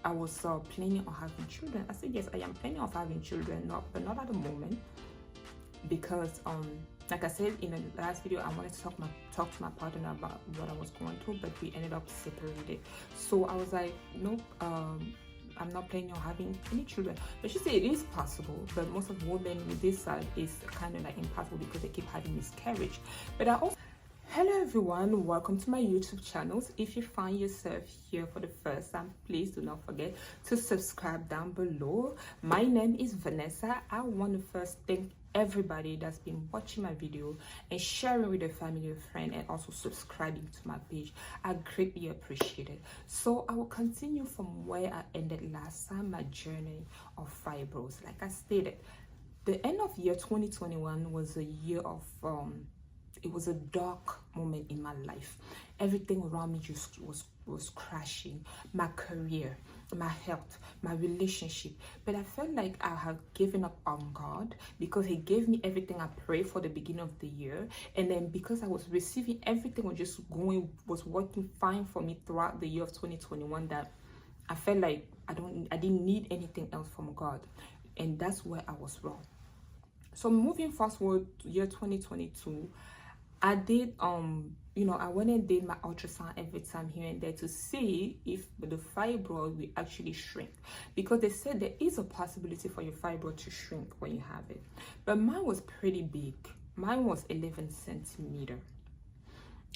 I was planning on having children. I said yes, I am planning on having children, but not at the moment, because like I said in the last video, I wanted to talk to my partner about what I was going through, but we ended up separated. So I was like, nope, I'm not planning on having any children. But she said it is possible, but most of women with this side is kind of like impossible because they keep having miscarriage. But I also, hello everyone, welcome to my YouTube channels. If you find yourself here for the first time, please do not forget to subscribe down below. My name is Vanessa. I want to first thank everybody that's been watching my video and sharing with a family or friend, and also subscribing to my page. I greatly appreciate it. So I will continue from where I ended last time, my journey of fibroids. Like I stated, the end of year 2021 was a year of it was a dark moment in my life. Everything around me just was crashing. My career, my health, my relationship. But I felt like I had given up on God, because He gave me everything I prayed for the beginning of the year. And then because I was receiving everything was working fine for me throughout the year of 2021, that I felt like I didn't need anything else from God. And that's where I was wrong. So moving fast forward to year 2022, I did I went and did my ultrasound every time here and there to see if the fibroid will actually shrink, because they said there is a possibility for your fibroid to shrink when you have it. But mine was pretty big. Mine was 11 centimeter,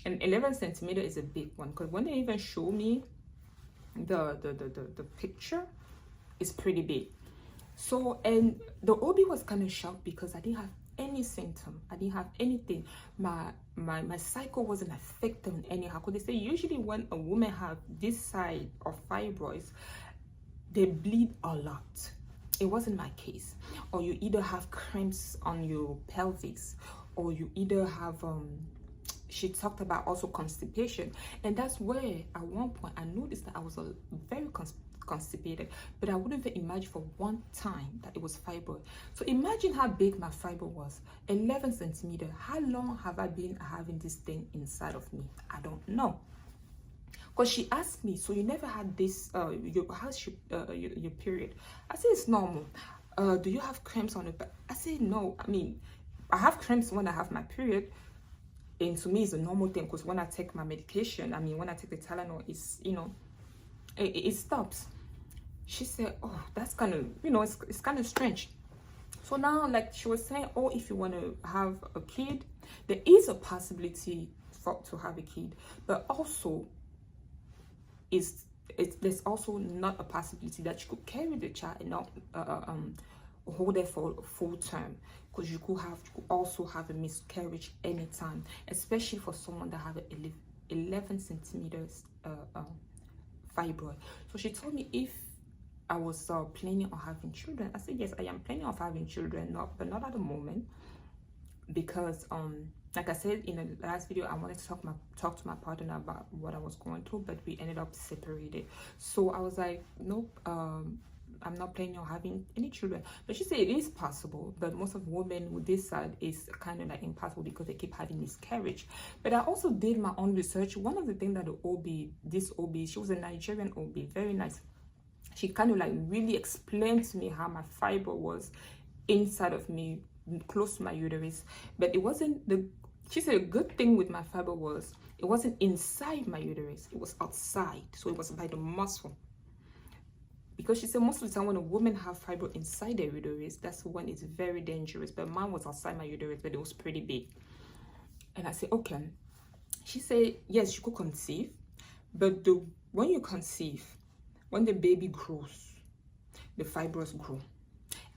and 11 centimeter is a big one, because when they even show me the picture, it's pretty big. So, and the OB was kind of shocked because I didn't have any symptom. I didn't have anything. My cycle wasn't affected anyhow, because they say usually when a woman have this side of fibroids, they bleed a lot. It wasn't my case. Or you either have cramps on your pelvis, or you either have she talked about also constipation. And that's where at one point I noticed that I was very constipated, but I wouldn't even imagine for one time that it was fibroid. So imagine how big my fibroid was, 11 centimeter. How long have I been having this thing inside of me? I don't know. Because she asked me, so you never had this, how's your period? I said, it's normal. Do you have cramps on it? I said, no. I mean, I have cramps when I have my period. And to me, it's a normal thing, because when I take my medication, when I take the Tylenol, it's, it stops. She said, oh, that's kind of, it's kind of strange. So now, like she was saying, oh, if you want to have a kid, there is a possibility to have a kid, but also there's also not a possibility that you could carry the child and not hold it for full term, because you could also have a miscarriage anytime, especially for someone that have 11 centimeters fibroid. So she told me if I was planning on having children. I said yes, I am planning on having children, but not at the moment, because like I said in the last video, I wanted to talk to my partner about what I was going through, but we ended up separated. So I was like, nope, I'm not planning on having any children. But she said it is possible, but most of women with this side is kind of like impossible because they keep having miscarriage. But I also did my own research. One of the things that this OB, she was a Nigerian OB, very nice. She kind of like really explained to me how my fibroid was inside of me, close to my uterus. But it wasn't she said a good thing with my fibroid was it wasn't inside my uterus, it was outside. So it was by the muscle. Because she said most of the time when a woman have fibroid inside their uterus, that's when it's very dangerous. But mine was outside my uterus, but it was pretty big. And I said, okay. She said, yes, you could conceive, but when you conceive, when the baby grows, the fibroids grow,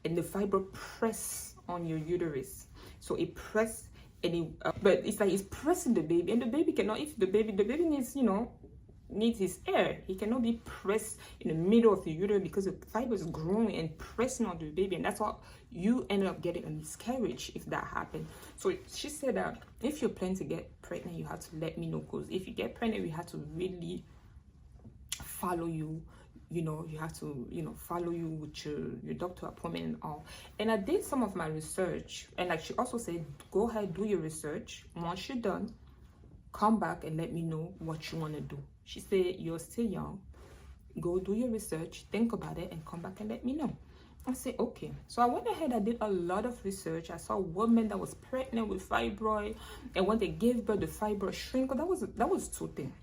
and the fibroid press on your uterus. So it press, and but it's like it's pressing the baby, and the baby cannot. If the baby needs, needs his air, he cannot be pressed in the middle of the uterus, because the fiber is growing and pressing on the baby, and that's why you end up getting a miscarriage if that happens. So she said that if you're planning to get pregnant, you have to let me know, because if you get pregnant, we have to really follow you. You have to follow you with your doctor appointment and all. And I did some of my research, and like she also said, go ahead, do your research. Once you're done, come back and let me know what you want to do. She said, you're still young, go do your research, think about it, and come back and let me know. I said, okay. So I went ahead, I did a lot of research. I saw women that was pregnant with fibroid, and when they gave birth, the fibroid shrink. That was two things.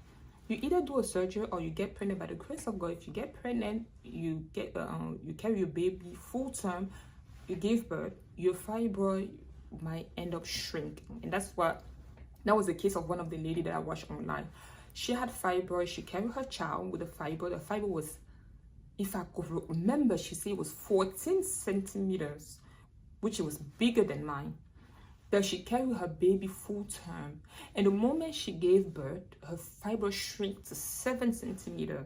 You either do a surgery or you get pregnant by the grace of God. If you get pregnant, you get you carry your baby full term, you give birth, your fibroid might end up shrinking. And that was the case of one of the lady that I watched online. She had fibroid. She carried her child with a fibroid. The fibroid was, if I could remember, she said it was 14 centimeters, which was bigger than mine. That she carried her baby full term, and the moment she gave birth, her fibroid shrank to 7 centimeters.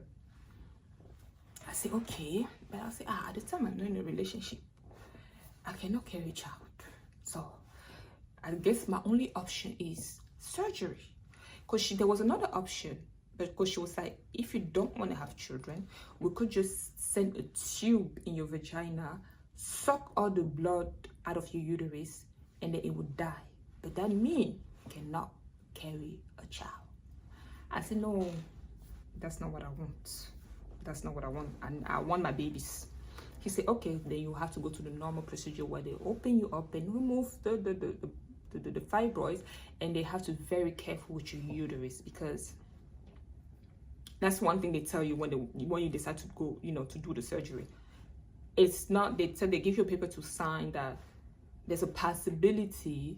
I said, okay, but I said, at the time I'm in a relationship, I cannot carry a child. So I guess my only option is surgery. Because there was another option, because she was like, if you don't want to have children, we could just send a tube in your vagina, suck all the blood out of your uterus, and then it would die. But that means you cannot carry a child. I said, no, that's not what I want. That's not what I want. And I want my babies. He said, okay, then you have to go to the normal procedure where they open you up and remove the fibroids, and they have to be very careful with your uterus, because that's one thing they tell you when you decide to go, to do the surgery. It's not, they give you a paper to sign that there's a possibility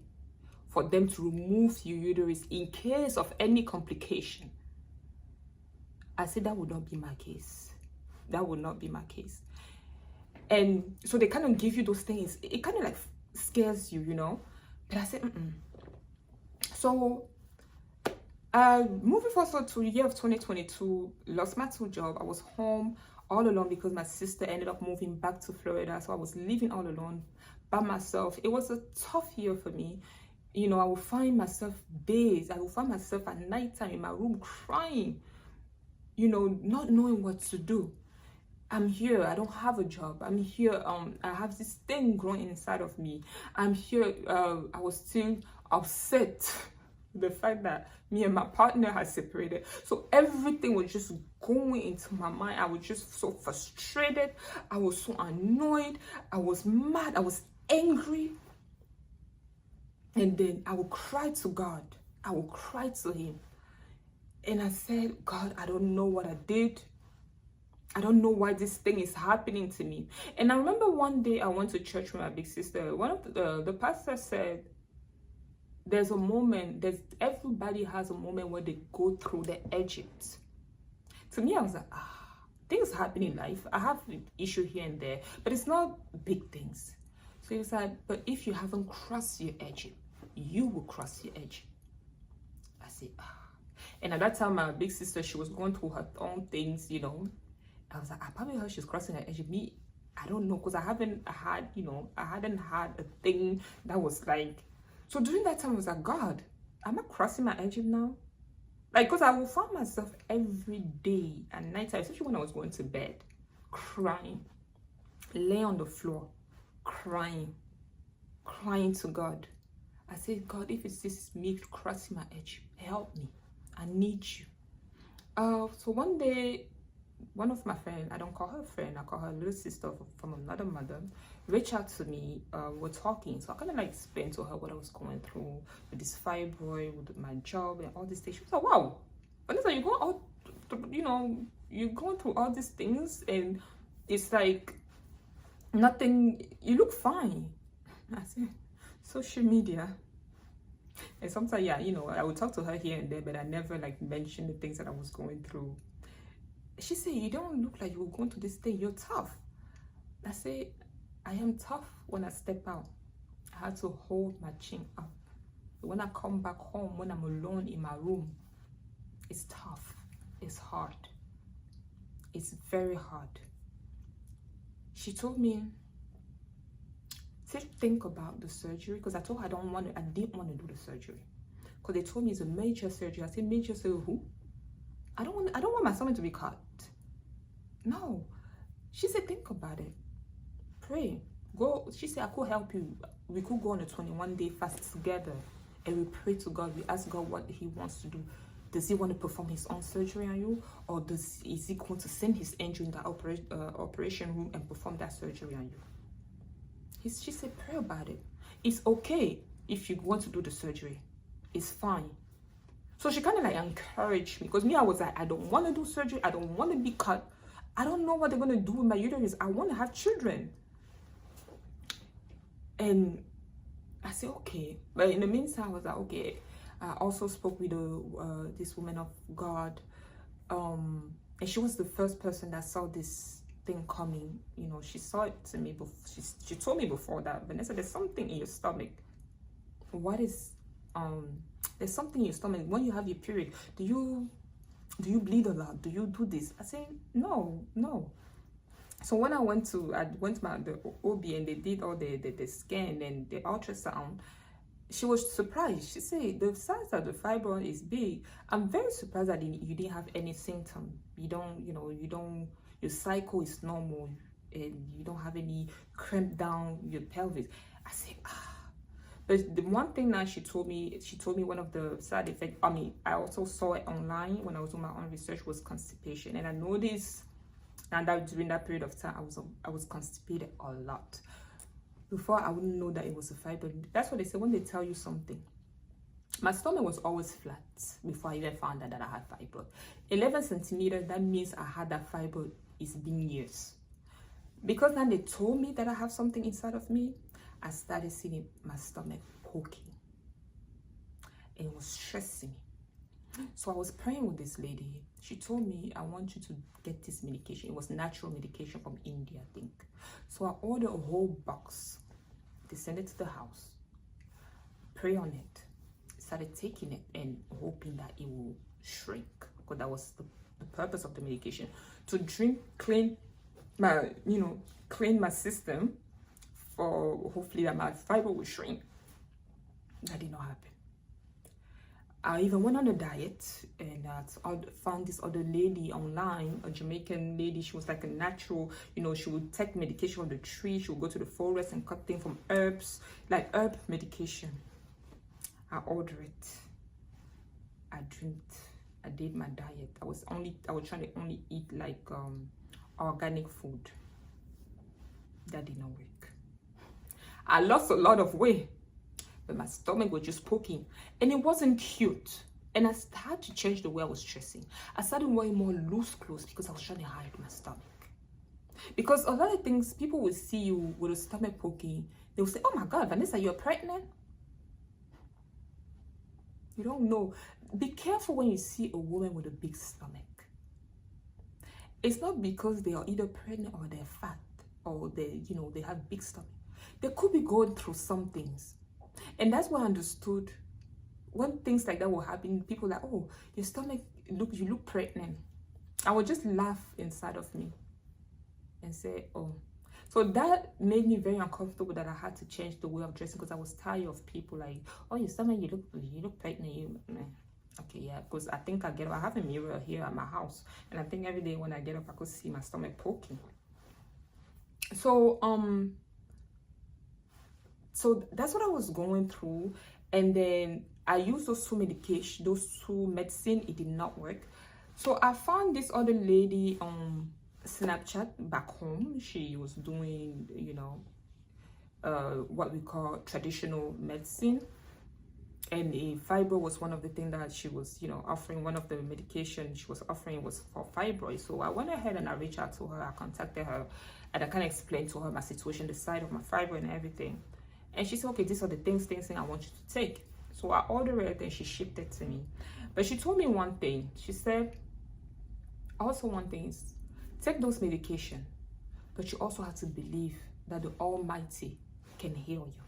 for them to remove your uterus in case of any complication. I said that would not be my case. That would not be my case. And so they kind of give you those things. It kind of like scares you, But I said, So, moving forward to the year of 2022, lost my 2 jobs. I was home all alone because my sister ended up moving back to Florida. So I was living all alone by myself. It was a tough year for me. I would find myself days. I would find myself at nighttime in my room crying, not knowing what to do. I'm here. I don't have a job. I'm here. I have this thing growing inside of me. I'm here. I was still upset the fact that me and my partner had separated. So everything was just going into my mind. I was just so frustrated. I was so annoyed. I was mad. I was angry. And then I would cry to God. I would cry to him. And I said, God, I don't know what I did. I don't know why this thing is happening to me. And I remember one day I went to church with my big sister. One of the pastor said, there's a moment, everybody has a moment where they go through the edges. To me, I was like, things happen in life. I have an issue here and there, but it's not big things. So he was like, but if you haven't crossed your edge, you will cross your edge. I said, And at that time, my big sister, she was going through her own things, I was like, I probably heard she's crossing her edge. Me, I don't know, because I hadn't had a thing that was like. So during that time, I was like, God, am I crossing my edge now? Like, because I would find myself every day at night, especially when I was going to bed, crying, lay on the floor, crying to God. I said, God, if it's this me crossing my edge, help me. I need you. So one day, one of my friends, I don't call her friend, I call her little sister from another mother, reached out to me. We're talking, so I kind of like explained to her what I was going through with this fibroid, with my job and all these things. She was like, wow, Vanessa, you're going through all these things and it's like nothing, you look fine. I said, social media. And sometimes, I would talk to her here and there, but I never like mentioned the things that I was going through. She said, you don't look like you were going through this thing. You're tough. I said, I am tough when I step out. I had to hold my chin up. When I come back home, when I'm alone in my room, it's tough. It's hard. It's very hard. She told me to think about the surgery, because I told her I didn't want to do the surgery. Because they told me it's a major surgery. I said, major surgery who? I don't want my stomach to be cut. No. She said, think about it. Pray. Go. She said, I could help you. We could go on a 21-day fast together and we pray to God. We ask God what he wants to do. Does he want to perform his own surgery on you, or is he going to send his angel in the operation room and perform that surgery on you? She said, pray about it. It's okay if you want to do the surgery. It's fine. So she kind of like encouraged me, because me, I was like, I don't want to do surgery. I don't want to be cut. I don't know what they're going to do with my uterus. I want to have children. And I said, okay. But in the meantime, I was like, okay. I also spoke with this woman of God. And she was the first person that saw this thing coming. You know, she saw it to me before. She told me before that, Vanessa, there's something in your stomach. What is, there's something in your stomach. When you have your period, do you bleed a lot? Do you do this? I say, no. So when I went to the OB and they did all the scan and the ultrasound, she was surprised. She said, the size of the fibroid is big. I'm very surprised that you didn't have any symptom. Your cycle is normal and you don't have any cramp down your pelvis. I said, But the one thing that she told me one of the side effects, I also saw it online when I was doing my own research, was constipation. And I noticed, and that during that period of time, I was constipated a lot. Before, I wouldn't know that it was a fibroid. That's what they say when they tell you something. My stomach was always flat before I even found out that I had fibroid. 11 centimeters, that means I had that fibroid. It's been years. Because now they told me that I have something inside of me, I started seeing my stomach poking. And it was stressing me. So I was praying with this lady. She told me, I want you to get this medication. It was natural medication from India, I think. So I ordered a whole box. They sent it to the house. Pray on it. Started taking it and hoping that it will shrink. Because that was the purpose of the medication. To clean my system, for hopefully that my fiber will shrink. That did not happen. I even went on a diet, and I found this other lady online, a Jamaican lady. She was like a natural, she would take medication from the tree. She would go to the forest and cut things from herbs, like herb medication. I ordered it. I did my diet. I was trying to only eat like organic food. That did not work. I lost a lot of weight, but my stomach was just poking, and it wasn't cute. And I started to change the way I was dressing. I started wearing more loose clothes because I was trying to hide my stomach. Because a lot of things, people will see you with a stomach poking. They will say, oh my God, Vanessa, you're pregnant? You don't know. Be careful when you see a woman with a big stomach. It's not because they are either pregnant or they're fat or they have big stomach. They could be going through some things. And that's what I understood. When things like that will happen, people are like, oh, your stomach, you look pregnant. I would just laugh inside of me and say, oh. So that made me very uncomfortable, that I had to change the way of dressing, because I was tired of people like, oh, your stomach, you look pregnant. Okay, yeah, because I think I have a mirror here at my house, and I think every day when I get up, I could see my stomach poking. So that's what I was going through. And then I used those two medicine. It did not work. So I found this other lady on Snapchat back home. She was doing, what we call traditional medicine. And a fibroid was one of the things that she was, offering. One of the medication she was offering was for fibroid. So I went ahead and I reached out to her. I contacted her, and I kind of explained to her my situation, the side of my fibroid and everything. And she said, okay, these are the things I want you to take. So I ordered it and she shipped it to me. But she told me one thing. She said, also one thing is, take those medication, but you also have to believe that the Almighty can heal you.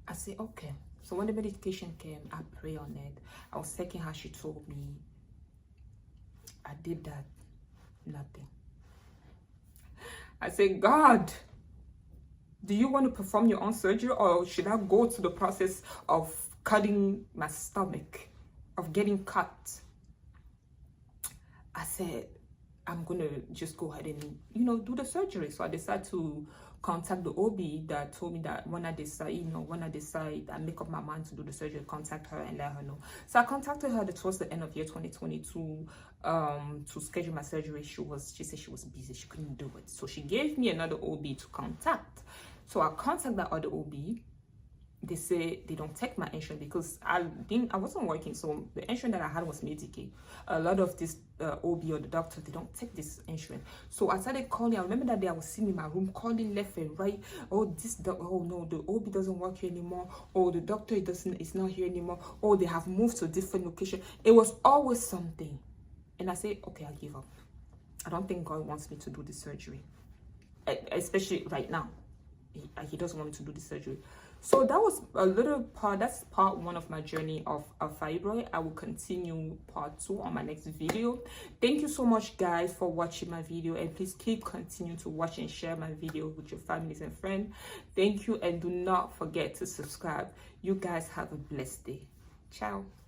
I said, okay. So when the medication came, I prayed on it. I was taking how she told me. I did that. Nothing. I said, God, do you want to perform your own surgery, or should I go to the process of cutting my stomach, of getting cut? I said, I'm gonna just go ahead and, you know, do the surgery. So I decided to contact the OB that told me that when I decide I make up my mind to do the surgery, contact her and let her know. So I contacted her towards the end of year 2022 to schedule my surgery. She said she was busy, she couldn't do it. So she gave me another OB to contact. So I contacted that other OB. They say they don't take my insurance because I wasn't working, so the insurance that I had was Medicaid. A lot of this OB or the doctor, they don't take this insurance. So I started calling. I remember that day I was sitting in my room calling left and right. Oh, oh no, the OB doesn't work here anymore. Oh, the doctor is not here anymore. Oh, they have moved to a different location. It was always something. And I said, okay, I give up. I don't think God wants me to do this surgery, especially right now. He doesn't want me to do the surgery. So that was a little part. That's part one of my journey of a fibroid. I will continue part 2 on my next video. Thank you so much, guys, for watching my video, and please keep continuing to watch and share my video with your families and friends. Thank you, and do not forget to subscribe. You guys have a blessed day. Ciao.